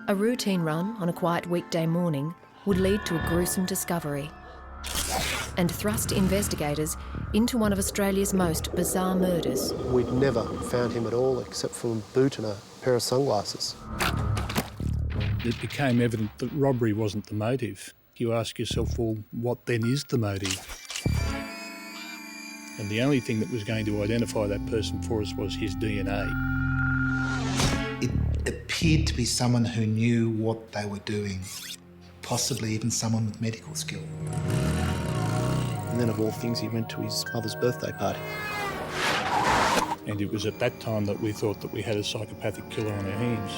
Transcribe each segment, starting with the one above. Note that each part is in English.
A routine run on a quiet weekday morning would lead to a gruesome discovery and thrust investigators into one of Australia's most bizarre murders. We'd never found him at all except for a boot and a pair of sunglasses. It became evident that robbery wasn't the motive. You ask yourself, well, what then is the motive? And the only thing that was going to identify that person for us was his DNA. It appeared to be someone who knew what they were doing, possibly even someone with medical skill. And then of all things, he went to his mother's birthday party. And it was at that time that we thought that we had a psychopathic killer on our hands.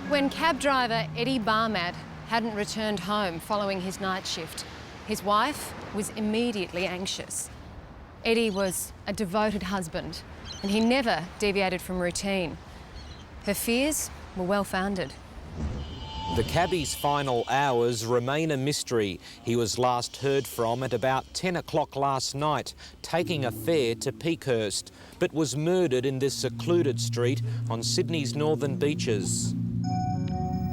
When cab driver Eddie Barmad hadn't returned home following his night shift, his wife was immediately anxious. Eddie was a devoted husband and he never deviated from routine. Her fears were well-founded. The cabbie's final hours remain a mystery. He was last heard from at about 10 o'clock last night, taking a fare to Peakhurst, but was murdered in this secluded street on Sydney's northern beaches.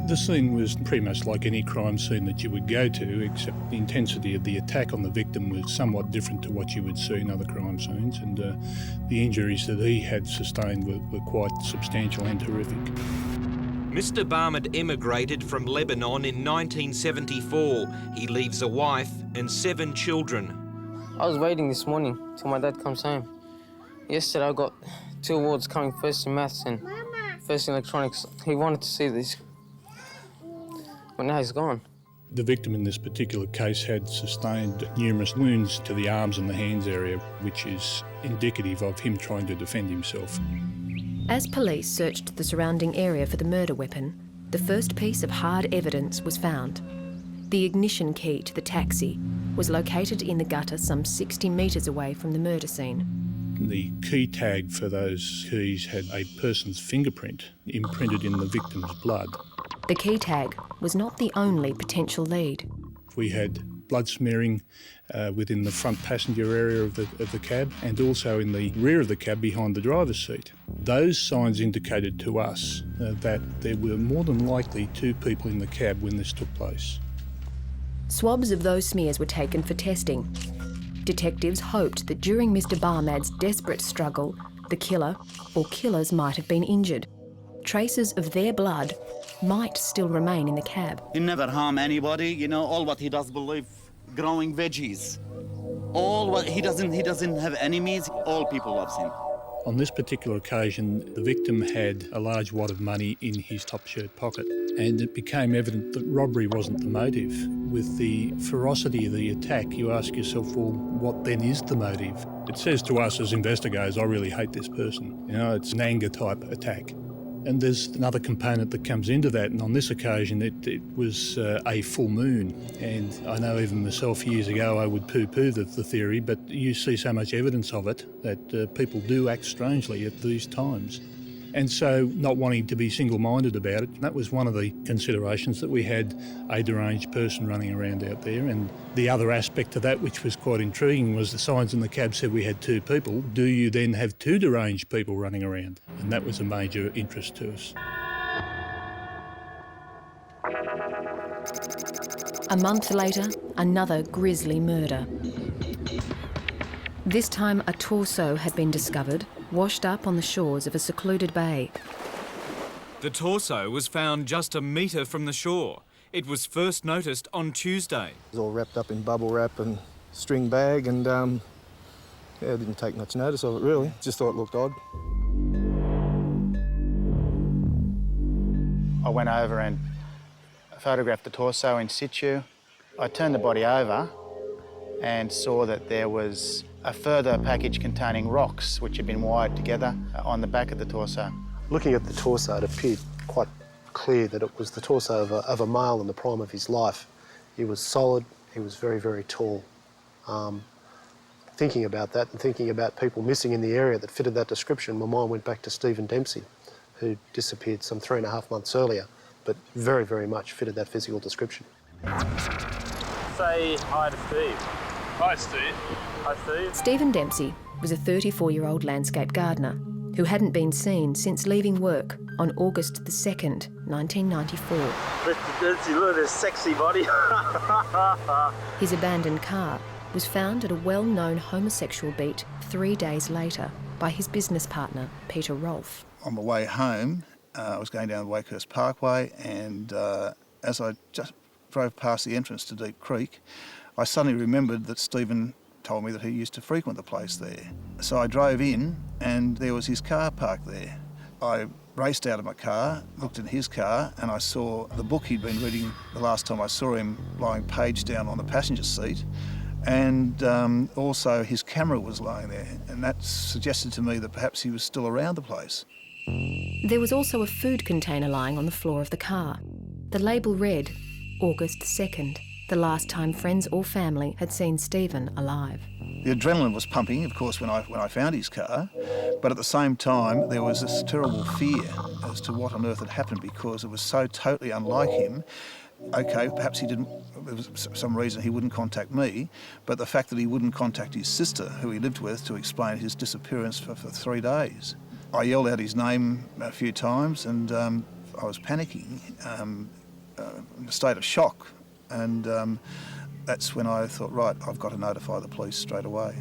The scene was pretty much like any crime scene that you would go to, except the intensity of the attack on the victim was somewhat different to what you would see in other crime scenes, and the injuries that he had sustained were quite substantial and horrific. Mr. Barmad emigrated from Lebanon in 1974. He leaves a wife and 7 children. I was waiting this morning till my dad comes home. Yesterday I got 2 awards coming, first in maths and first in electronics. He wanted to see this. But now he's gone. The victim in this particular case had sustained numerous wounds to the arms and the hands area, which is indicative of him trying to defend himself. As police searched the surrounding area for the murder weapon, the first piece of hard evidence was found. The ignition key to the taxi was located in the gutter some 60 metres away from the murder scene. The key tag for those keys had a person's fingerprint imprinted in the victim's blood. The key tag was not the only potential lead. We had blood smearing within the front passenger area of the cab and also in the rear of the cab behind the driver's seat. Those signs indicated to us that there were more than likely 2 people in the cab when this took place. Swabs of those smears were taken for testing. Detectives hoped that during Mr. Barmad's desperate struggle, the killer or killers might have been injured. Traces of their blood might still remain in the cab. He never harm anybody, you know, all what he does believe, growing veggies. All what he doesn't have enemies, all people loves him. On this particular occasion, the victim had a large wad of money in his top shirt pocket, and it became evident that robbery wasn't the motive. With the ferocity of the attack, you ask yourself, well, what then is the motive? It says to us as investigators, I really hate this person. You know, it's an anger type attack. And there's another component that comes into that, and on this occasion it was a full moon. And I know even myself years ago I would poo-poo the theory, but you see so much evidence of it that people do act strangely at these times. And so not wanting to be single-minded about it, that was one of the considerations, that we had a deranged person running around out there. And the other aspect to that, which was quite intriguing, was the signs in the cab said we had 2 people. Do you then have 2 deranged people running around? And that was a major interest to us. A month later, another grisly murder. This time a torso had been discovered, washed up on the shores of a secluded bay. The torso was found just a metre from the shore. It was first noticed on Tuesday. It was all wrapped up in bubble wrap and string bag, and I didn't take much notice of it really. Just thought it looked odd. I went over and photographed the torso in situ. I turned the body over and saw that there was a further package containing rocks which had been wired together on the back of the torso. Looking at the torso, it appeared quite clear that it was the torso of a male in the prime of his life. He was solid, he was very, very tall. Thinking about that and thinking about people missing in the area that fitted that description, my mind went back to Stephen Dempsey, who disappeared some 3.5 months earlier, but very, very much fitted that physical description. Say hi to Steve. Hi, Steve. Hi, Steve. Stephen Dempsey was a 34-year-old landscape gardener who hadn't been seen since leaving work on August the 2nd, 1994. Mr. Dempsey, look at this sexy body. His abandoned car was found at a well-known homosexual beat 3 days later by his business partner, Peter Rolfe. On my way home, I was going down the Wakehurst Parkway, and as I just drove past the entrance to Deep Creek, I suddenly remembered that Stephen told me that he used to frequent the place there. So I drove in, and there was his car parked there. I raced out of my car, looked in his car, and I saw the book he'd been reading the last time I saw him, lying page down on the passenger seat, and also his camera was lying there, and that suggested to me that perhaps he was still around the place. There was also a food container lying on the floor of the car. The label read, August 2nd, the last time friends or family had seen Stephen alive. The adrenaline was pumping, of course, when I found his car, but at the same time there was this terrible fear as to what on earth had happened, because it was so totally unlike him. OK, perhaps there was some reason he wouldn't contact me, but the fact that he wouldn't contact his sister, who he lived with, to explain his disappearance for 3 days. I yelled out his name a few times, and I was panicking, in a state of shock, and that's when I thought, right, I've got to notify the police straight away.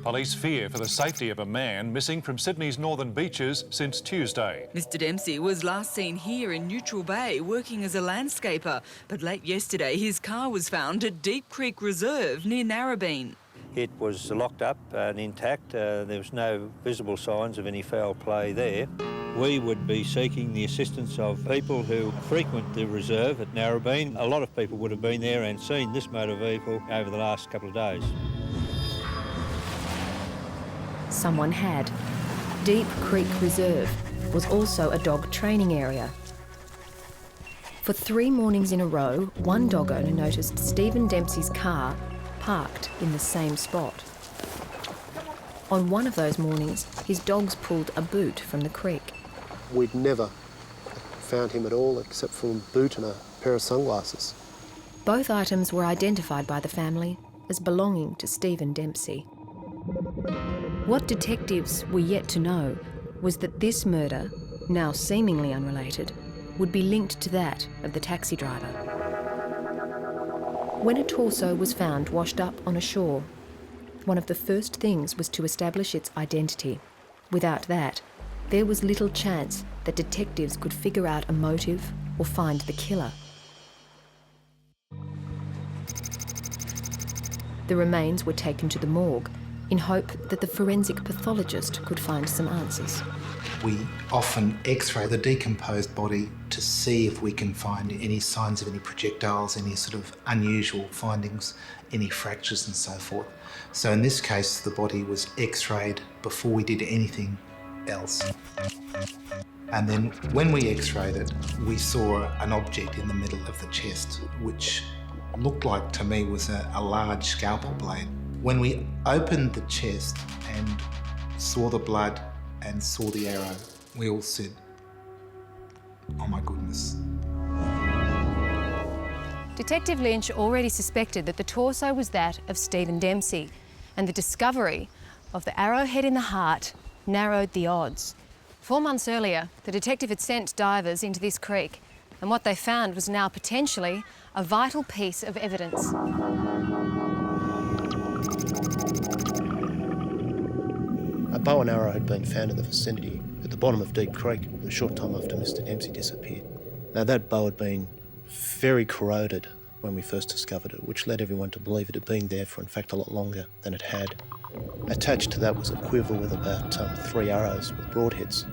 Police fear for the safety of a man missing from Sydney's northern beaches since Tuesday. Mr Dempsey was last seen here in Neutral Bay working as a landscaper, but late yesterday his car was found at Deep Creek Reserve near Narrabeen. It was locked up and intact. There was no visible signs of any foul play there. We would be seeking the assistance of people who frequent the reserve at Narrabeen. A lot of people would have been there and seen this motor vehicle over the last couple of days. Someone had. Deep Creek Reserve was also a dog training area. For 3 mornings in a row, one dog owner noticed Stephen Dempsey's car parked in the same spot. On one of those mornings, his dogs pulled a boot from the creek. We'd never found him at all except for a boot and a pair of sunglasses. Both items were identified by the family as belonging to Stephen Dempsey. What detectives were yet to know was that this murder, now seemingly unrelated, would be linked to that of the taxi driver. When a torso was found washed up on a shore, one of the first things was to establish its identity. Without that, there was little chance that detectives could figure out a motive or find the killer. The remains were taken to the morgue in hope that the forensic pathologist could find some answers. We often x-ray the decomposed body to see if we can find any signs of any projectiles, any sort of unusual findings, any fractures and so forth. So in this case, the body was x-rayed before we did anything else. And then when we x-rayed it, we saw an object in the middle of the chest, which looked like to me was a large scalpel blade. When we opened the chest and saw the blood and saw the arrow, we all said, oh my goodness. Detective Lynch already suspected that the torso was that of Stephen Dempsey, and the discovery of the arrowhead in the heart narrowed the odds. 4 months earlier, the detective had sent divers into this creek, and what they found was now potentially a vital piece of evidence. A bow and arrow had been found in the vicinity at the bottom of Deep Creek a short time after Mr Dempsey disappeared. Now that bow had been very corroded when we first discovered it, which led everyone to believe it had been there for in fact a lot longer than it had. Attached to that was a quiver with about 3 arrows with broadheads,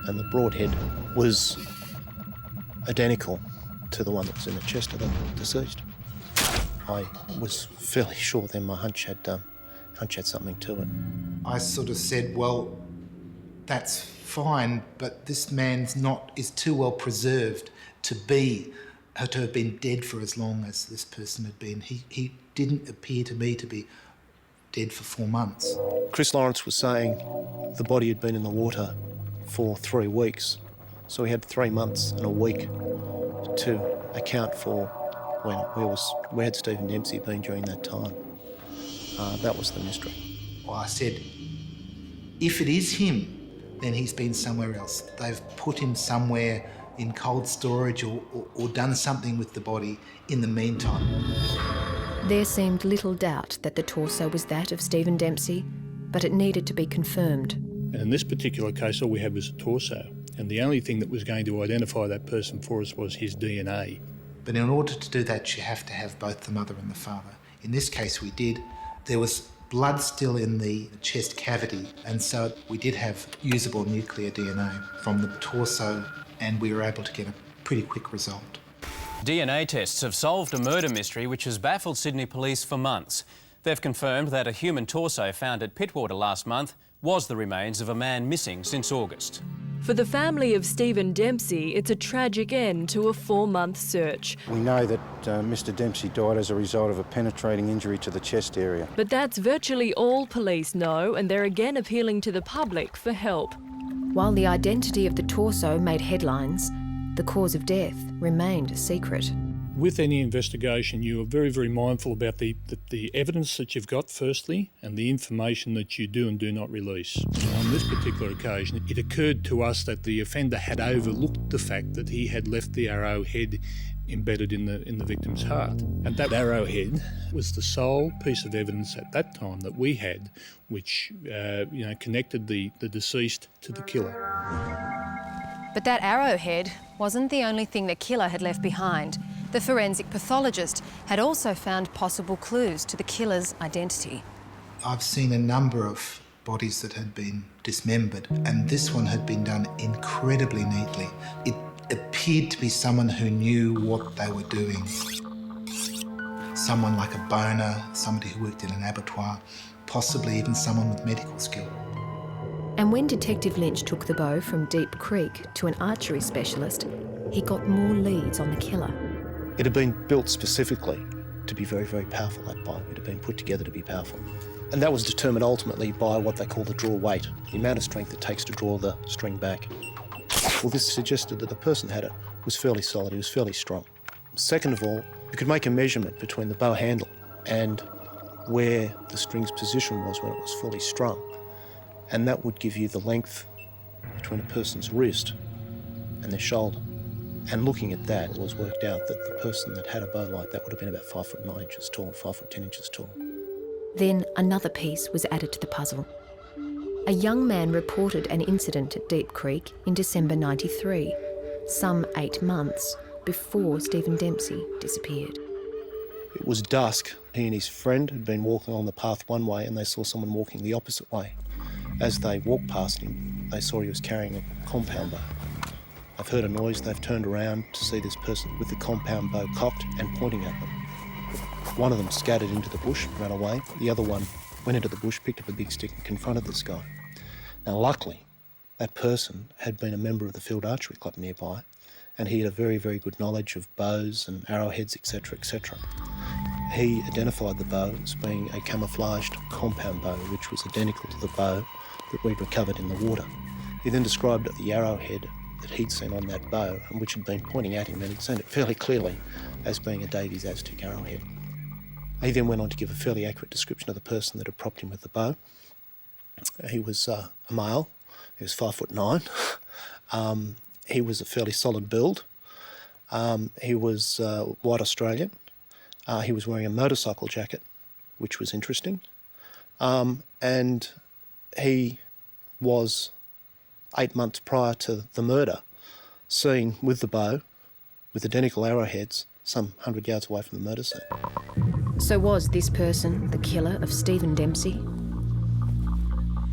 and the broadhead was identical to the one that was in the chest of the deceased. I was fairly sure then my hunch had something to it. I sort of said, well, that's fine, but this man's is too well preserved to have been dead for as long as this person had been. He didn't appear to me to be dead for 4 months. Chris Lawrence was saying the body had been in the water for 3 weeks, So we had 3 months and a week to account for where had Stephen Dempsey been during that time. That was the mystery. Well, I said, if it is him, then he's been somewhere else. They've put him somewhere in cold storage or done something with the body in the meantime. There seemed little doubt that the torso was that of Stephen Dempsey, but it needed to be confirmed. And in this particular case, all we had was a torso, and the only thing that was going to identify that person for us was his DNA. But in order to do that, you have to have both the mother and the father. In this case, we did. There was blood still in the chest cavity, and so we did have usable nuclear DNA from the torso, and we were able to get a pretty quick result. DNA tests have solved a murder mystery which has baffled Sydney police for months. They've confirmed that a human torso found at Pittwater last month was the remains of a man missing since August. For the family of Stephen Dempsey, it's a tragic end to a 4-month search. We know that Mr Dempsey died as a result of a penetrating injury to the chest area. But that's virtually all police know, and they're again appealing to the public for help. While the identity of the torso made headlines, the cause of death remained a secret. With any investigation, you are very, very mindful about the evidence that you've got, firstly, and the information that you do and do not release. On this particular occasion, it occurred to us that the offender had overlooked the fact that he had left the arrowhead embedded in the victim's heart. And that arrowhead was the sole piece of evidence at that time that we had which connected the deceased to the killer. But that arrowhead wasn't the only thing the killer had left behind. The forensic pathologist had also found possible clues to the killer's identity. I've seen a number of bodies that had been dismembered, and this one had been done incredibly neatly. It appeared to be someone who knew what they were doing. Someone like a boner, somebody who worked in an abattoir, possibly even someone with medical skill. And when Detective Lynch took the bow from Deep Creek to an archery specialist, he got more leads on the killer. It had been built specifically to be very, very powerful, that bow. It had been put together to be powerful. And that was determined ultimately by what they call the draw weight, the amount of strength it takes to draw the string back. Well, this suggested that the person had it was fairly solid, he was fairly strong. Second of all, you could make a measurement between the bow handle and where the string's position was when it was fully strung. And that would give you the length between a person's wrist and their shoulder. And looking at that, it was worked out that the person that had a bow like that would have been about 5 foot 9 inches tall, 5 foot 10 inches tall. Then another piece was added to the puzzle. A young man reported an incident at Deep Creek in December '93, some 8 months before Stephen Dempsey disappeared. It was dusk. He and his friend had been walking along the path one way and they saw someone walking the opposite way. As they walked past him, they saw he was carrying a compound bow. They've heard a noise, they've turned around to see this person with the compound bow cocked and pointing at them. One of them scattered into the bush, ran away. The other one went into the bush, picked up a big stick and confronted this guy. Now luckily, that person had been a member of the Field Archery Club nearby and he had a very, very good knowledge of bows and arrowheads, etc., etc. He identified the bow as being a camouflaged compound bow, which was identical to the bow that we'd recovered in the water. He then described the arrowhead that he'd seen on that bow and which had been pointing at him, and he'd seen it fairly clearly as being a Davies Aztec arrowhead. He then went on to give a fairly accurate description of the person that had propped him with the bow. He was a male, he was 5 foot 9. He was a fairly solid build. He was white Australian. He was wearing a motorcycle jacket, which was interesting. And he was 8 months prior to the murder, seen with the bow, with identical arrowheads, some 100 yards away from the murder scene. So was this person the killer of Stephen Dempsey?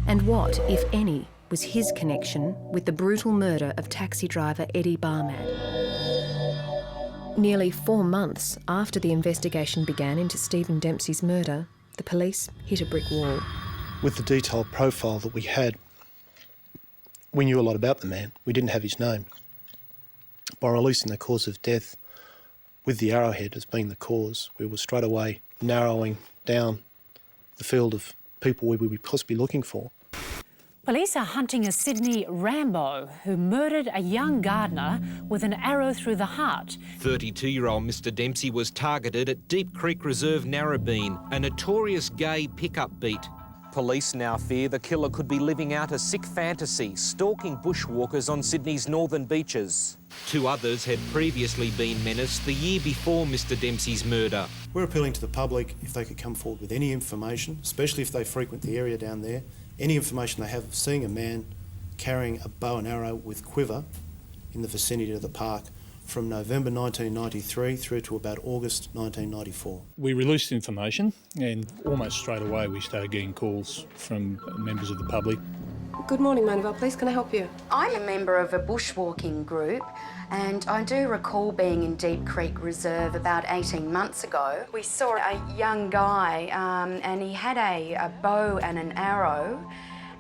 And what, if any, was his connection with the brutal murder of taxi driver Eddie Barmad? Nearly 4 months after the investigation began into Stephen Dempsey's murder, the police hit a brick wall. With the detailed profile that we had, we knew a lot about the man. We didn't have his name. By releasing the cause of death with the arrowhead as being the cause, we were straight away narrowing down the field of people we would be possibly looking for. Police are hunting a Sydney Rambo who murdered a young gardener with an arrow through the heart. 32-year-old Mr Dempsey was targeted at Deep Creek Reserve, Narrabeen, a notorious gay pickup beat. Police now fear the killer could be living out a sick fantasy, stalking bushwalkers on Sydney's northern beaches. 2 others had previously been menaced the year before Mr Dempsey's murder. We're appealing to the public if they could come forward with any information, especially if they frequent the area down there, any information they have of seeing a man carrying a bow and arrow with quiver in the vicinity of the park from November 1993 through to about August 1994. We released information and almost straight away we started getting calls from members of the public. Good morning, Manuel. Please, can I help you? I'm a member of a bushwalking group and I do recall being in Deep Creek Reserve about 18 months ago. We saw a young guy and he had a bow and an arrow,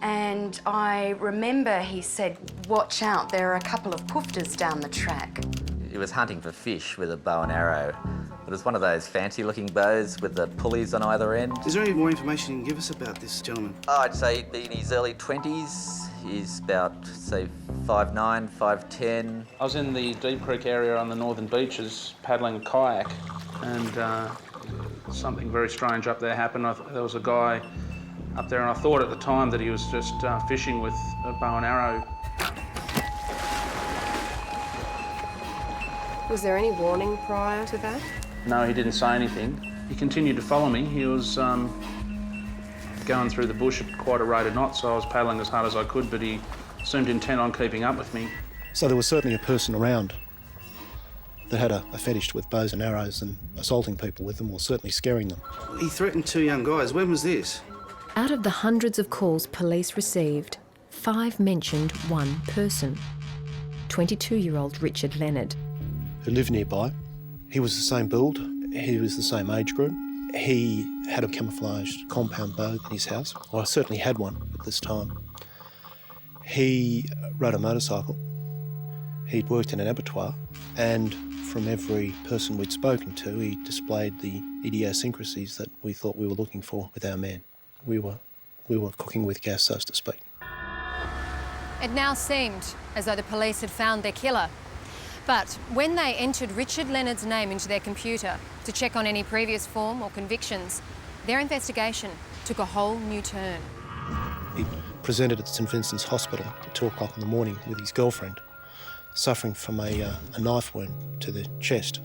and I remember he said, "Watch out, there are a couple of poofters down the track." He was hunting for fish with a bow and arrow. It was one of those fancy-looking bows with the pulleys on either end. Is there any more information you can give us about this gentleman? Oh, I'd say he'd be in his early 20s. He's about, say, 5'9", 5'10". I was in the Deep Creek area on the northern beaches paddling a kayak, and something very strange up there happened. There was a guy up there, and I thought at the time that he was just fishing with a bow and arrow. Was there any warning prior to that? No, he didn't say anything. He continued to follow me. He was going through the bush at quite a rate of knots, so I was paddling as hard as I could, but he seemed intent on keeping up with me. So there was certainly a person around that had a fetish with bows and arrows and assaulting people with them, or certainly scaring them. He threatened 2 young guys. When was this? Out of the hundreds of calls police received, 5 mentioned one person, 22-year-old Richard Leonard. Who lived nearby. He was the same build, he was the same age group. He had a camouflaged compound bow in his house, or certainly had one at this time. He rode a motorcycle, he'd worked in an abattoir, and from every person we'd spoken to, he displayed the idiosyncrasies that we thought we were looking for with our man. We were cooking with gas, so to speak. It now seemed as though the police had found their killer. But when they entered Richard Leonard's name into their computer to check on any previous form or convictions, their investigation took a whole new turn. He presented at St Vincent's Hospital at 2 o'clock in the morning with his girlfriend, suffering from a knife wound to the chest.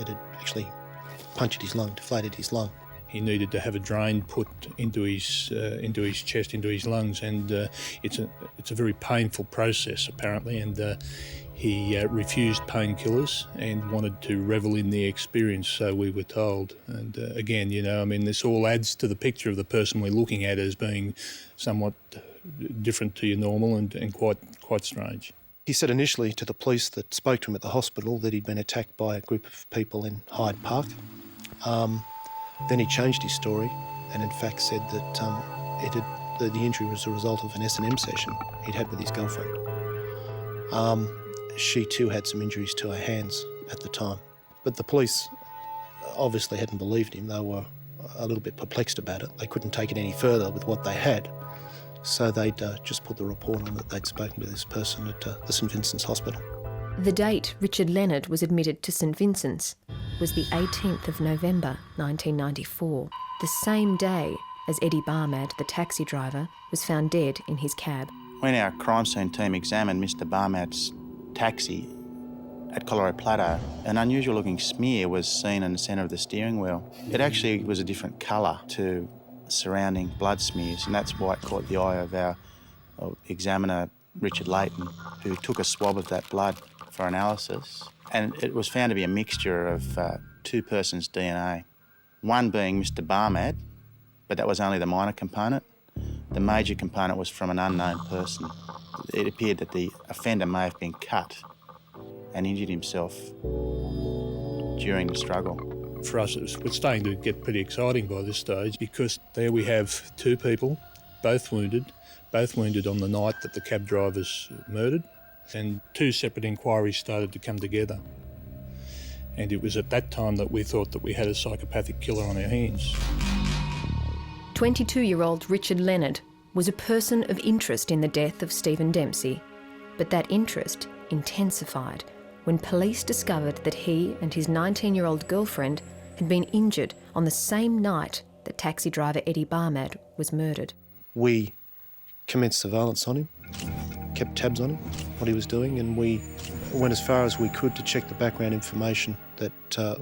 It had actually punctured his lung, deflated his lung. He needed to have a drain put into his chest, into his lungs, and it's a very painful process apparently. And he refused painkillers and wanted to revel in the experience, so we were told. And again, you know, I mean, this all adds to the picture of the person we're looking at as being somewhat different to your normal and quite strange. He said initially to the police that spoke to him at the hospital that he'd been attacked by a group of people in Hyde Park. Then he changed his story and in fact said that the injury was a result of an S&M session he'd had with his girlfriend. She too had some injuries to her hands at the time. But the police obviously hadn't believed him. They were a little bit perplexed about it. They couldn't take it any further with what they had. So they'd just put the report on that they'd spoken to this person at the St Vincent's Hospital. The date Richard Leonard was admitted to St Vincent's was the 18th of November 1994, the same day as Eddie Barmad, the taxi driver, was found dead in his cab. When our crime scene team examined Mr Barmad's taxi at Colorado Plateau, an unusual looking smear was seen in the centre of the steering wheel. It actually was a different colour to surrounding blood smears, and that's why it caught the eye of our examiner, Richard Layton, who took a swab of that blood for analysis. And it was found to be a mixture of 2 persons' DNA, one being Mr Barmad, but that was only the minor component. The major component was from an unknown person. It appeared that the offender may have been cut and injured himself during the struggle. For us, it's starting to get pretty exciting by this stage because there we have 2 people, both wounded on the night that the cab drivers murdered, and 2 separate inquiries started to come together. And it was at that time that we thought that we had a psychopathic killer on our hands. 22-year-old Richard Leonard was a person of interest in the death of Stephen Dempsey, but that interest intensified when police discovered that he and his 19-year-old girlfriend had been injured on the same night that taxi driver Eddie Barmad was murdered. We commenced surveillance on him, kept tabs on him, what he was doing, and we went as far as we could to check the background information that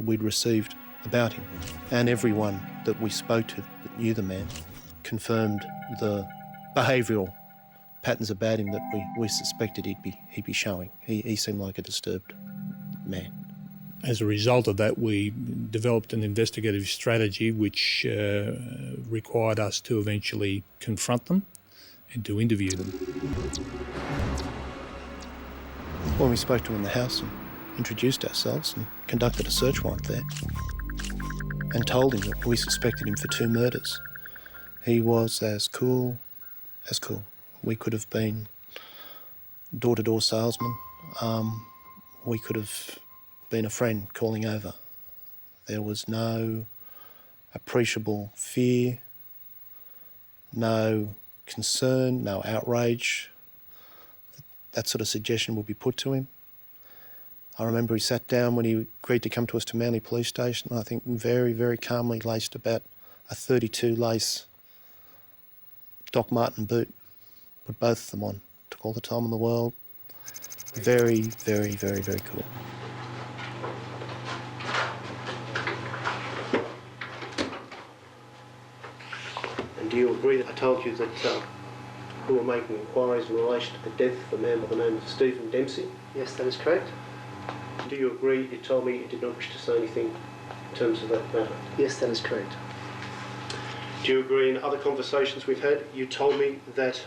we'd received about him. And everyone that we spoke to that knew the man confirmed the behavioural patterns about him that we suspected he'd be showing. He seemed like a disturbed man. As a result of that, we developed an investigative strategy which required us to eventually confront them and to interview them. When we spoke to him in the house and introduced ourselves and conducted a search warrant there and told him that we suspected him for 2 murders, he was as cool as cool. We could have been door-to-door salesmen. We could have been a friend calling over. There was no appreciable fear, no concern, no outrage. That sort of suggestion would be put to him. I remember he sat down when he agreed to come to us to Manly Police Station. I think very, very calmly laced about a 32 lace Doc Marten boot. Put both of them on. Took all the time in the world. Very, very, very, very cool. And do you agree that I told you that we were making inquiries in relation to the death of a man by the name of Stephen Dempsey? Yes, that is correct. Do you agree you told me you did not wish to say anything in terms of that matter? Yes, that is correct. Do you agree in other conversations we've had, you told me that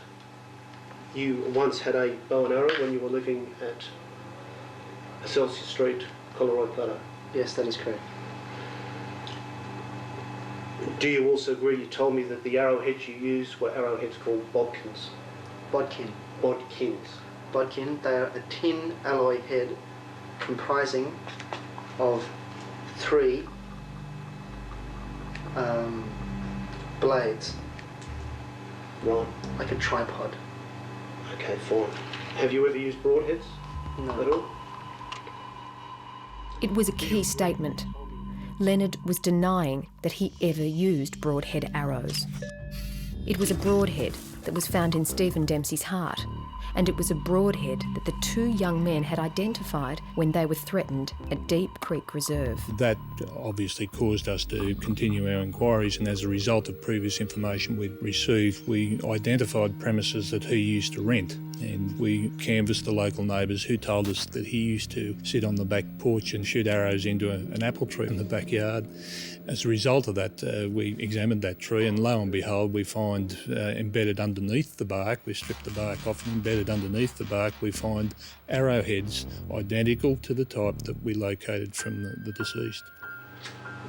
you once had a bow and arrow when you were living at Celsius Street, Coleroy Plateau? Yes, that is correct. Do you also agree you told me that the arrowheads you used were arrowheads called bodkins? Bodkin. Bodkins. Bodkin, they are a tin alloy head comprising of 3 blades. Right. Like a tripod. Okay, fine. Have you ever used broadheads? No. At all? It was a key statement. Leonard was denying that he ever used broadhead arrows. It was a broadhead that was found in Stephen Dempsey's heart, and it was a broadhead that the 2 young men had identified when they were threatened at Deep Creek Reserve. That obviously caused us to continue our inquiries, and as a result of previous information we'd received, we identified premises that he used to rent, and we canvassed the local neighbours who told us that he used to sit on the back porch and shoot arrows into an apple tree in the backyard. As a result of that, we examined that tree, and lo and behold, we find embedded underneath the bark, we stripped the bark off, and embedded underneath the bark we find arrowheads identical to the type that we located from the deceased.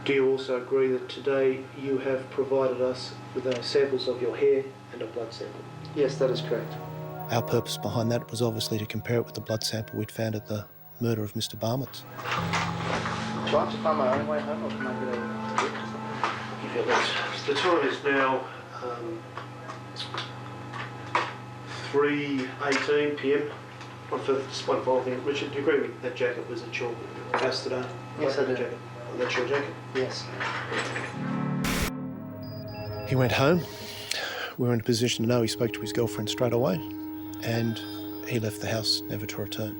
Do you also agree that today you have provided us with samples of your hair and a blood sample? Yes, that is correct. Our purpose behind that was obviously to compare it with the blood sample we'd found at the murder of Mr. Barmad. Shall I just find my own way home, or can I get a... The time is now 3:18 p.m. One final thing. Richard, do you agree with that jacket was at your house today? Yes, I do. Jacket. Oh, that's your jacket? Yes. He went home. We were in a position to know he spoke to his girlfriend straight away, and he left the house never to return.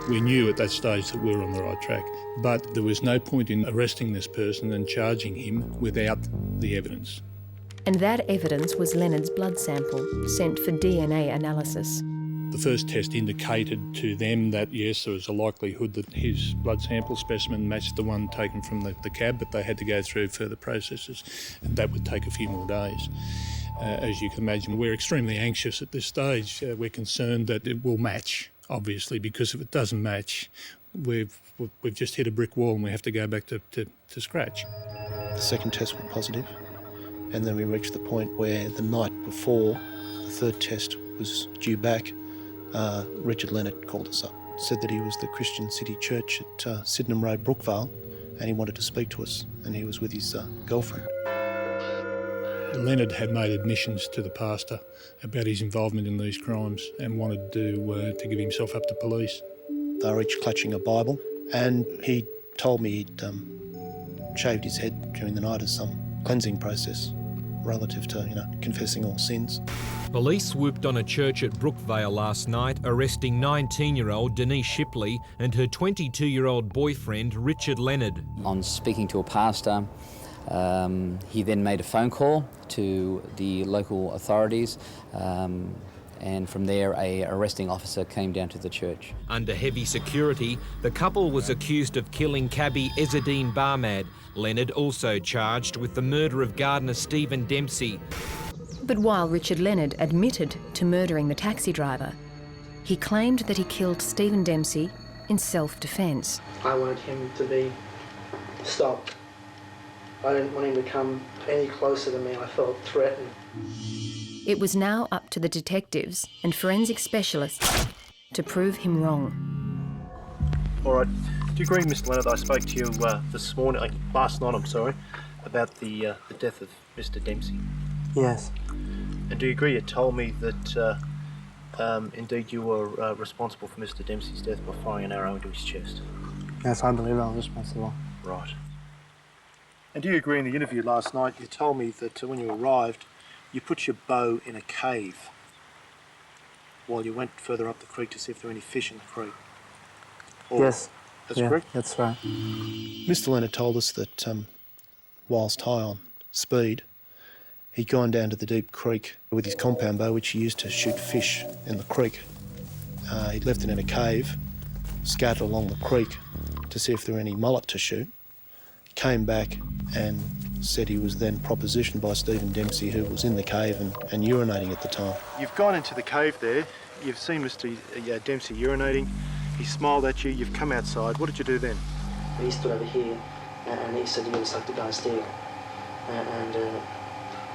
We knew at that stage that we were on the right track, but there was no point in arresting this person and charging him without the evidence. And that evidence was Leonard's blood sample, sent for DNA analysis. The first test indicated to them that, yes, there was a likelihood that his blood sample specimen matched the one taken from the cab, but they had to go through further processes, and that would take a few more days. As you can imagine, we're extremely anxious at this stage. We're concerned that it will match, obviously, because if it doesn't match, we've just hit a brick wall and we have to go back to scratch. The second test was positive, and then we reached the point where the night before the third test was due back, Richard Leonard called us up, said that he was the Christian City Church at Sydenham Road, Brookvale, and he wanted to speak to us, and he was with his girlfriend. Leonard had made admissions to the pastor about his involvement in these crimes and wanted to give himself up to police. They were each clutching a Bible, and he told me he'd shaved his head during the night as some cleansing process relative to, confessing all sins. Police swooped on a church at Brookvale last night, arresting 19-year-old Denise Shipley and her 22-year-old boyfriend Richard Leonard. On speaking to a pastor, he then made a phone call to the local authorities, and from there a arresting officer came down to the church. Under heavy security, the couple was accused of killing cabbie S01 Barmad. Leonard also charged with the murder of gardener Stephen Dempsey. But while Richard Leonard admitted to murdering the taxi driver, he claimed that he killed Stephen Dempsey in self-defence. I wanted him to be stopped. I didn't want him to come any closer to me. I felt threatened. It was now up to the detectives and forensic specialists to prove him wrong. All right. Do you agree, Mr. Leonard, I spoke to you last night, about the death of Mr. Dempsey? Yes. And do you agree you told me that indeed you were responsible for Mr. Dempsey's death by firing an arrow into his chest? Yes, I believe I was responsible. Right. And do you agree in the interview last night you told me that when you arrived you put your bow in a cave while you went further up the creek to see if there were any fish in the creek? Yes. That's correct? That's right. Mr. Leonard told us that whilst high on speed, he'd gone down to the deep creek with his compound bow, which he used to shoot fish in the creek. He'd left it in a cave, scattered along the creek to see if there were any mullet to shoot. He came back and said he was then propositioned by Stephen Dempsey, who was in the cave and urinating at the time. You've gone into the cave there, you've seen Mr. Dempsey urinating, he smiled at you, you've come outside. What did you do then? He stood over here and he said, "You gotta suck the guy's dick." And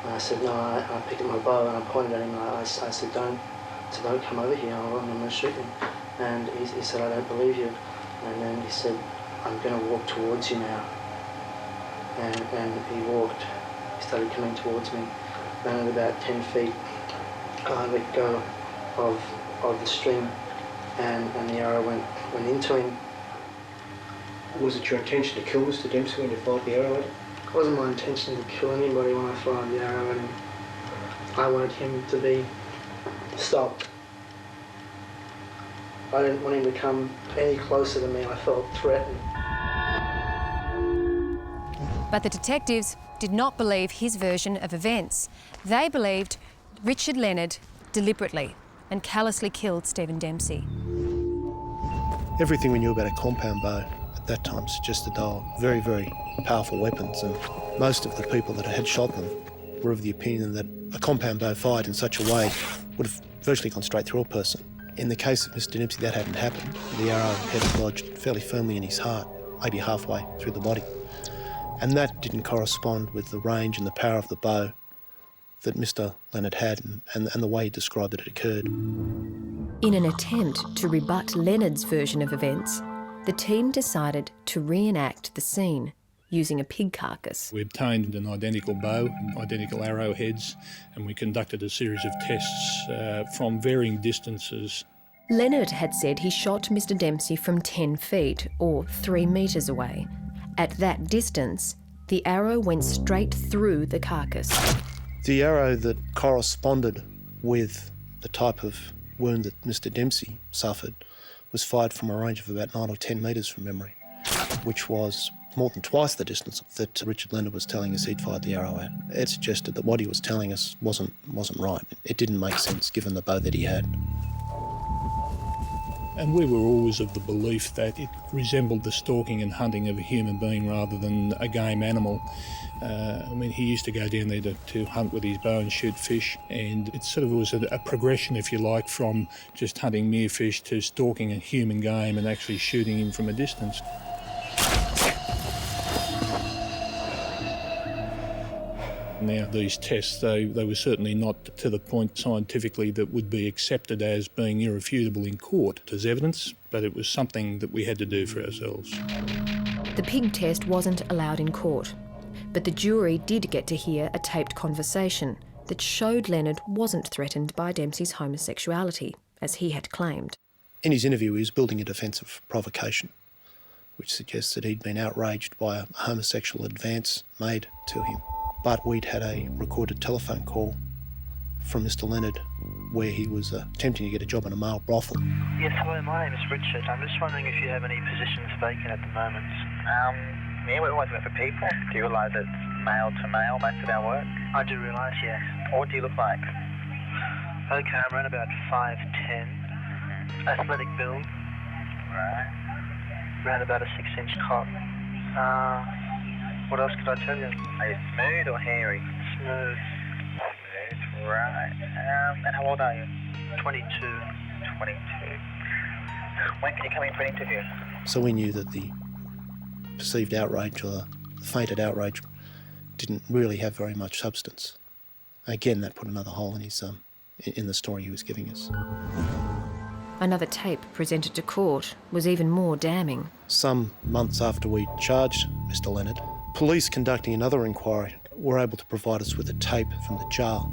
I said, "No," I picked up my bow and I pointed at him and I said, don't come over here, I'm going to shoot him." And he said, "I don't believe you." And then he said, "I'm going to walk towards you now." And he walked, he started coming towards me. And at about 10 feet, I let go of the string and the arrow went into him. Was it your intention to kill Mr. Dempsey when you fired the arrow at him? It wasn't my intention to kill anybody when I fired the arrow at him. I wanted him to be stopped. I didn't want him to come any closer to me. I felt threatened. But the detectives did not believe his version of events. They believed Richard Leonard deliberately and callously killed Stephen Dempsey. Everything we knew about a compound bow at that time suggested they were very, very powerful weapons, and most of the people that had shot them were of the opinion that a compound bow fired in such a way would have virtually gone straight through a person. In the case of Mr. Dempsey, that hadn't happened. The arrow had lodged fairly firmly in his heart, maybe halfway through the body. And that didn't correspond with the range and the power of the bow that Mr. Leonard had and the way he described it had occurred. In an attempt to rebut Leonard's version of events, the team decided to reenact the scene using a pig carcass. We obtained an identical bow, identical arrowheads, and we conducted a series of tests from varying distances. Leonard had said he shot Mr. Dempsey from 10 feet, or 3 metres away. At that distance, the arrow went straight through the carcass. The arrow that corresponded with the type of wound that Mr. Dempsey suffered was fired from a range of about 9 or 10 metres from memory, which was more than twice the distance that Richard Leonard was telling us he'd fired the arrow at. It suggested that what he was telling us wasn't right. It didn't make sense given the bow that he had. And we were always of the belief that it resembled the stalking and hunting of a human being rather than a game animal. He used to go down there to hunt with his bow and shoot fish, and it sort of was a progression, if you like, from just hunting mere fish to stalking a human game and actually shooting him from a distance. Now, these tests, they were certainly not to the point scientifically that would be accepted as being irrefutable in court as evidence, but it was something that we had to do for ourselves. The pig test wasn't allowed in court, But the jury did get to hear a taped conversation that showed Leonard wasn't threatened by Dempsey's homosexuality, as he had claimed. In his interview, he was building a defence of provocation, which suggests that he'd been outraged by a homosexual advance made to him. But we'd had a recorded telephone call from Mr. Leonard where he was attempting to get a job in a male brothel. Yes, hello, my name is Richard. I'm just wondering if you have any positions vacant at the moment. Yeah, we're always looking for people. Do you realise it's male to male, most of our work? I do realise, yes. What do you look like? Okay, I'm around about 5'10", athletic build. Right. Around about a 6-inch cock. What else could I tell you? Are you smooth or hairy? Smooth. Smooth, right. And how old are you? 22. 22. When can you come in for an interview? So we knew that the perceived outrage or the fainted outrage didn't really have very much substance. Again, that put another hole in his in the story he was giving us. Another tape presented to court was even more damning. Some months after we charged Mr. Leonard, police conducting another inquiry were able to provide us with a tape from the jail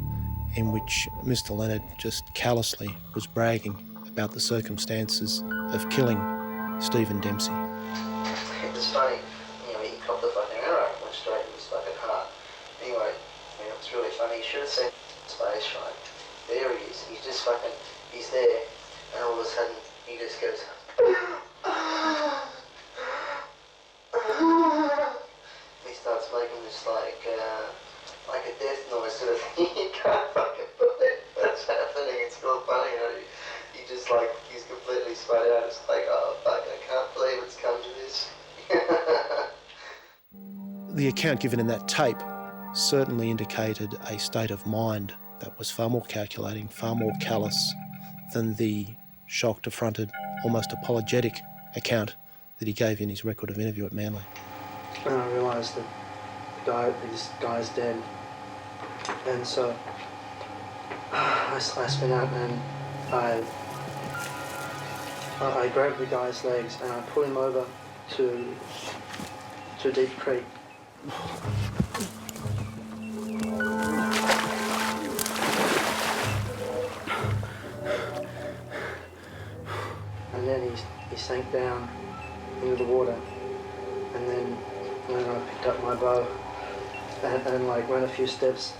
in which Mr. Leonard just callously was bragging about the circumstances of killing Stephen Dempsey. It was funny, you know, he copped the fucking arrow, went straight in his fucking heart. Anyway, you know, it's really funny. You should have seen his face, right? There he is. He's just fucking, he's there, and all of a sudden he just goes, he starts making this like a death noise sort of thing. You can't fucking believe that's happening. It's real funny, you know. He just like, he's completely spun out. It's like, oh fuck, I can't believe it's come to this. The account given in that tape certainly indicated a state of mind that was far more calculating, far more callous than the shocked, affronted, almost apologetic account that he gave in his record of interview at Manly. And I realised that this guy's dead. And so I spin out and I grabbed the guy's legs and I pulled him over to Deep Creek. And then he sank down into the water, and then I picked up my bow and like ran a few steps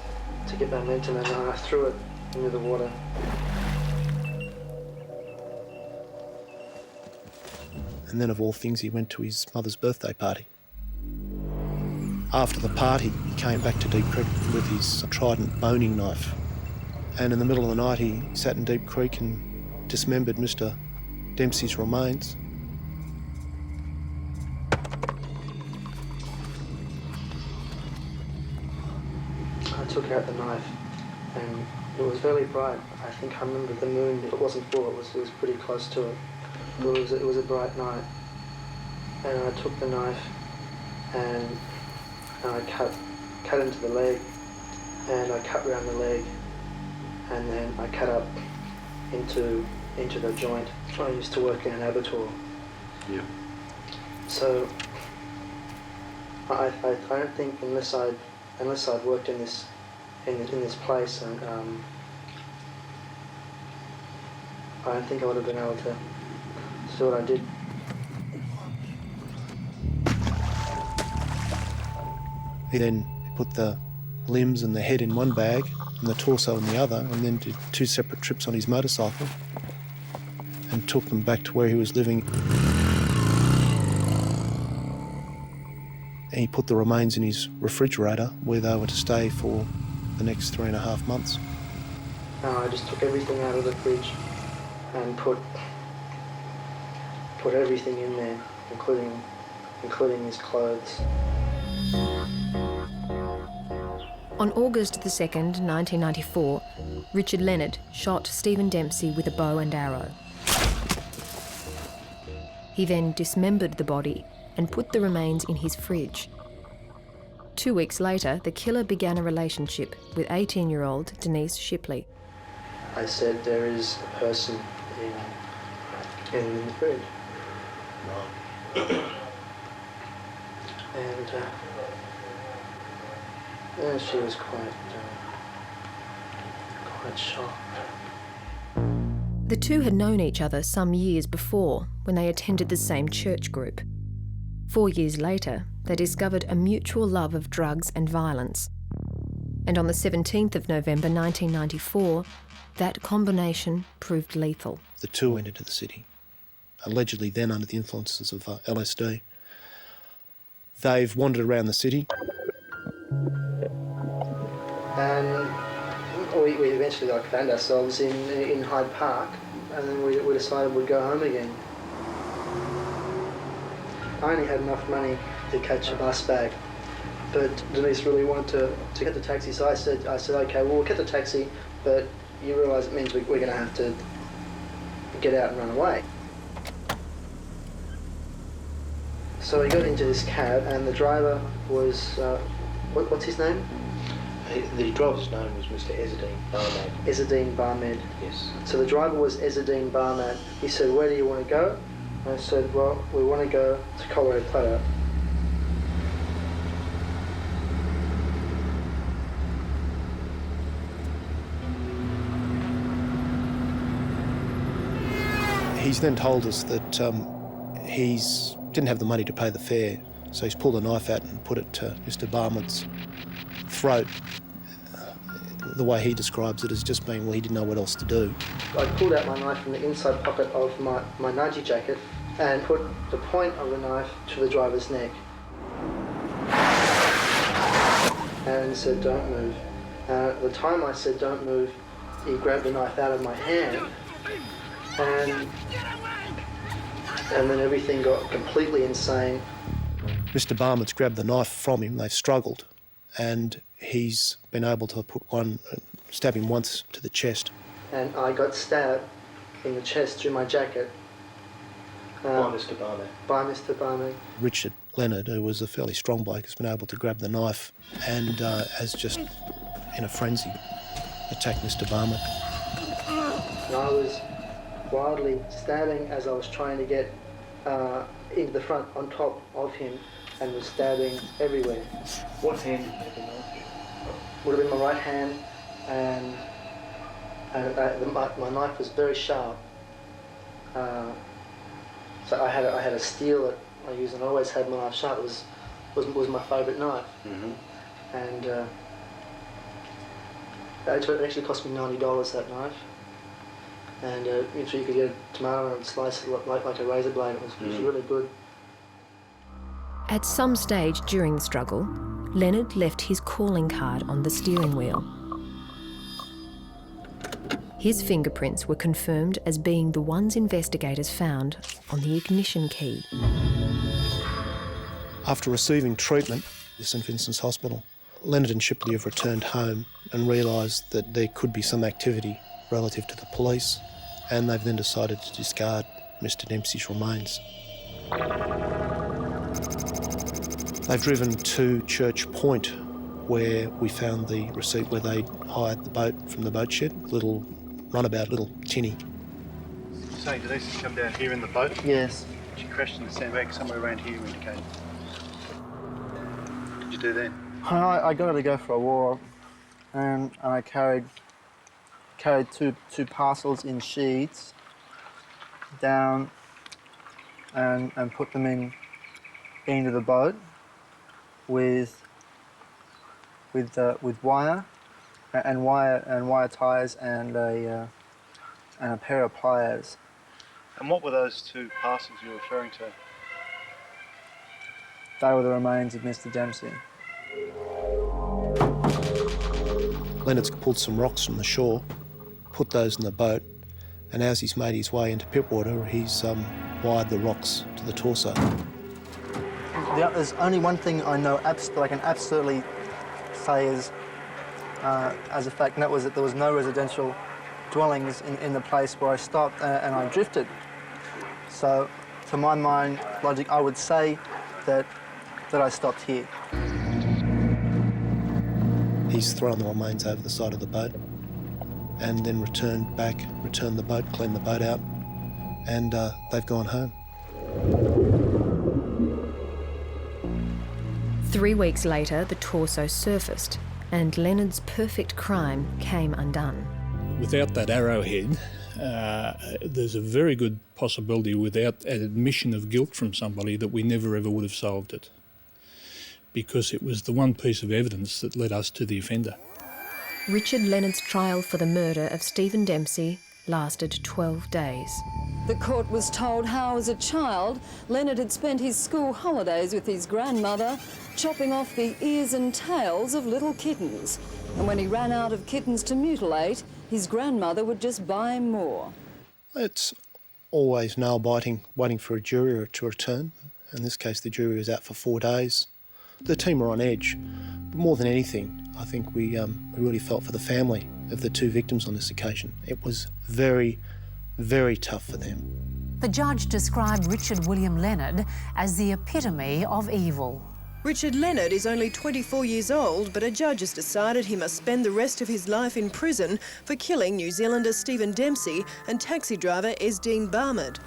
to get momentum, and I threw it into the water. And then of all things, he went to his mother's birthday party. After the party, he came back to Deep Creek with his trident boning knife. And in the middle of the night, he sat in Deep Creek and dismembered Mr. Dempsey's remains. I took out the knife, and it was very bright. I think I remember the moon. It wasn't full. It was pretty close to it. But it was a bright night, and I took the knife and I cut into the leg, and I cut around the leg, and then I cut up into the joint. I used to work in an abattoir. Yeah. So I don't think unless I'd worked in this place, and I don't think I would have been able to do what I did. He then put the limbs and the head in one bag and the torso in the other, and then did 2 separate trips on his motorcycle and took them back to where he was living. And he put the remains in his refrigerator where they were to stay for the next 3.5 months. I just took everything out of the fridge and put everything in there, including his clothes. On August the 2nd, 1994, Richard Leonard shot Stephen Dempsey with a bow and arrow. He then dismembered the body and put the remains in his fridge. 2 weeks later, the killer began a relationship with 18-year-old Denise Shipley. I said, there is a person in the fridge. And Yeah, she was quite shocked. The two had known each other some years before when they attended the same church group. 4 years later, they discovered a mutual love of drugs and violence. And on the 17th of November 1994, that combination proved lethal. The two went into the city, allegedly then under the influences of LSD. They've wandered around the city. And we eventually found ourselves in Hyde Park, and then we decided we'd go home again. I only had enough money to catch a bus back, but Denise really wanted to get the taxi, so I said, okay, well, we'll get the taxi, but you realise it means we're going to have to get out and run away. So we got into this cab, and the driver was, what's his name? The driver's name was Mr. S01 Barmad. S01 Barmad. Yes. So the driver was S01 Barmad. He said, where do you want to go? And I said, well, we want to go to Colorado Plateau. He's then told us that he's didn't have the money to pay the fare, so he's pulled a knife out and put it to Mr. Barmad's throat. The way he describes it as just being, well, he didn't know what else to do. I pulled out my knife from the inside pocket of my Nike jacket and put the point of the knife to the driver's neck. And said, don't move. At the time I said, don't move, he grabbed the knife out of my hand, and then everything got completely insane. Mr. Barmad's grabbed the knife from him, they've struggled, and he's been able to stab him once to the chest. And I got stabbed in the chest through my jacket. By Mr. Barmad. By Mr. Barmad. Richard Leonard, who was a fairly strong bloke, has been able to grab the knife and has just, in a frenzy, attacked Mr. Barmad. And I was wildly stabbing as I was trying to get into the front on top of him, and was stabbing everywhere. What hand did you have the knife? Would have been my right hand, and my knife was very sharp. So I had a steel that I used, and I always had my knife sharp. It was my favourite knife. Mm-hmm. And it actually cost me $90, that knife. And you could get a tomato and slice it like a razor blade. It was really good. At some stage during the struggle, Leonard left his calling card on the steering wheel. His fingerprints were confirmed as being the ones investigators found on the ignition key. After receiving treatment at St Vincent's Hospital, Leonard and Shipley have returned home and realised that there could be some activity relative to the police, and they've then decided to discard Mr Dempsey's remains. They've driven to Church Point, where we found the receipt where they hired the boat from the boat shed, little runabout, little tinny. So Denise has come down here in the boat? Yes. She crashed in the sandbag somewhere around here, you indicated. What did you do then? I got her to go for a walk, and I carried two parcels in sheets down and put them into the boat with wire ties and a pair of pliers. And what were those two parcels you were referring to? They were the remains of Mr Dempsey. Leonard's pulled some rocks from the shore, put those in the boat, and as he's made his way into Pittwater, he's wired the rocks to the torso. There's only one thing I know I can absolutely say as a fact, and that was that there was no residential dwellings in the place where I stopped, and I drifted. So, to my mind, logic, I would say that I stopped here. He's thrown the remains over the side of the boat and then returned the boat, cleaned the boat out, and they've gone home. 3 weeks later, the torso surfaced and Leonard's perfect crime came undone. Without that arrowhead, there's a very good possibility, without an admission of guilt from somebody, that we never ever would have solved it, because it was the one piece of evidence that led us to the offender. Richard Leonard's trial for the murder of Stephen Dempsey lasted 12 days. The court was told how, as a child, Leonard had spent his school holidays with his grandmother, chopping off the ears and tails of little kittens. And when he ran out of kittens to mutilate, his grandmother would just buy him more. It's always nail-biting, waiting for a jury to return. In this case, the jury was out for 4 days. The team were on edge. But more than anything, I think we really felt for the family of the 2 victims on this occasion. It was very, very tough for them. The judge described Richard William Leonard as the epitome of evil. Richard Leonard is only 24 years old, but a judge has decided he must spend the rest of his life in prison for killing New Zealander Stephen Dempsey and taxi driver S01 Barmad.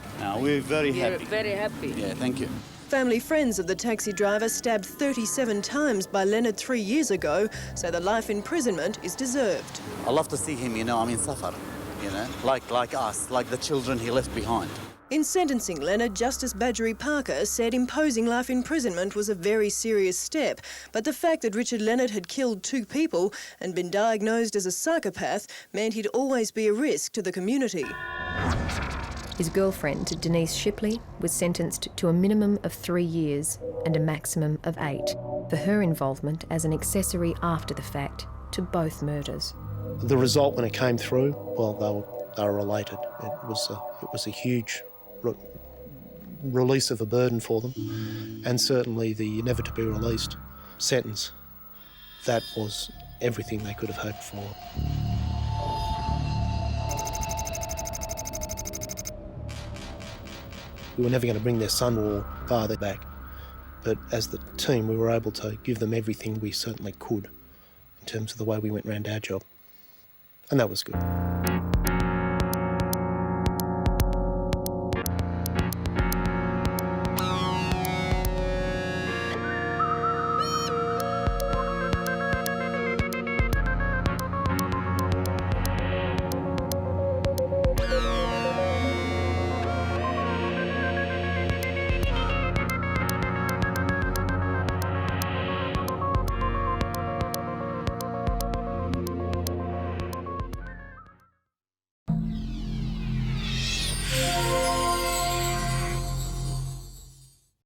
We're very happy. You're very happy. Yeah, thank you. Family friends of the taxi driver stabbed 37 times by Leonard 3 years ago, so the life imprisonment is deserved. I love to see him, suffer, like us, like the children he left behind. In sentencing Leonard, Justice Badgery Parker said imposing life imprisonment was a very serious step, but the fact that Richard Leonard had killed 2 people and been diagnosed as a psychopath meant he'd always be a risk to the community. His girlfriend, Denise Shipley, was sentenced to a minimum of 3 years and a maximum of 8 for her involvement as an accessory after the fact to both murders. The result when it came through, well, they were elated. It was a huge release of a burden for them, and certainly the never-to-be-released sentence. That was everything they could have hoped for. We were never going to bring their son or father back, but as the team we were able to give them everything we certainly could in terms of the way we went round our job, and that was good.